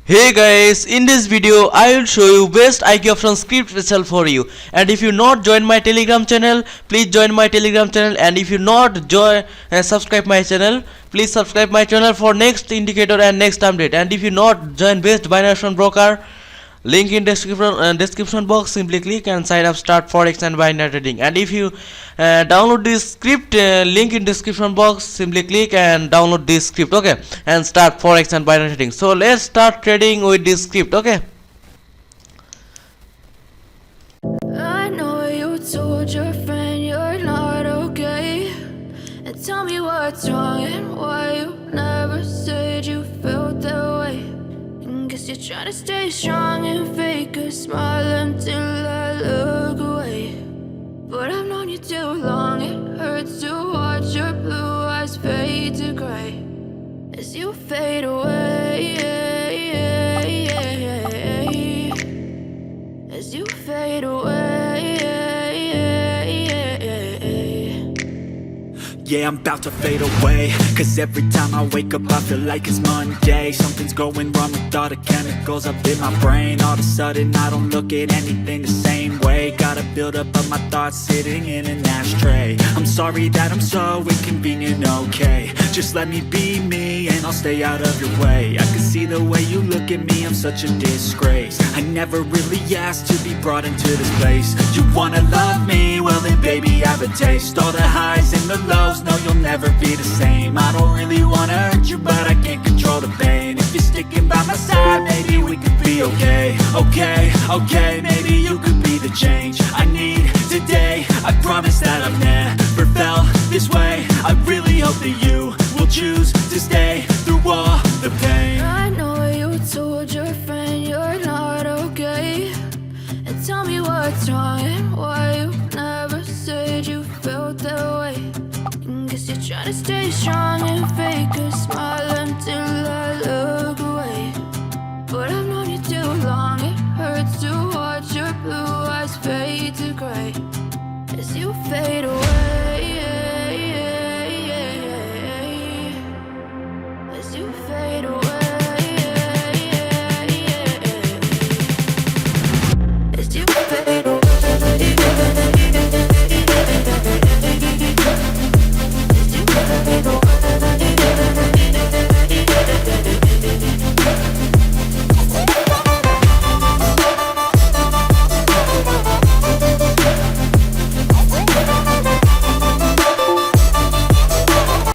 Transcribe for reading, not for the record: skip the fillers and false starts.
Hey guys, in this video I will show you best IQ option script special for you. And if you not join my Telegram channel, please join my Telegram channel. And if you not join subscribe my channel, please subscribe my channel for next indicator and next update. And if you not join best binary option broker, link in description box, simply click and sign up, start forex and binary trading. And if you download this script, link in description box, simply click and download this script, okay, and start forex and binary trading. So let's start trading with this script, okay. I know you told your friend you're not okay, and tell me what's wrong and why you never said you felt that way. Guess you're trying to stay strong and fake a smile until I look away. But I've known you too long, it hurts to watch your blue eyes fade to gray as you fade away, as you fade away. Yeah, I'm about to fade away, cause every time I wake up I feel like it's Monday. Something's going wrong with all the chemicals up in my brain. All of a sudden I don't look at anything the same way. Gotta build up of my thoughts sitting in an ashtray. I'm sorry that I'm so inconvenient, okay. Just let me be me and I'll stay out of your way. I can see the way you look at me, I'm such a disgrace. I never really asked to be brought into this place. You wanna love me? Well then baby have a taste. All the highs and the lows, no you'll never be the same. I don't really wanna hurt you but I can't control the pain. If you're sticking by my side, maybe we could be okay. Okay, maybe you could be the change I need today. I promise that I've never felt this way. I really hope that you will choose to stay through all the pain. I know you told your friend you're not okay, and tell me what's wrong and why you never said you felt that way. Guess you're trying to stay strong and fake a smile until I look away. But I've known you too long, it hurts to watch your blue eyes fade to gray as you fade away, as you fade away.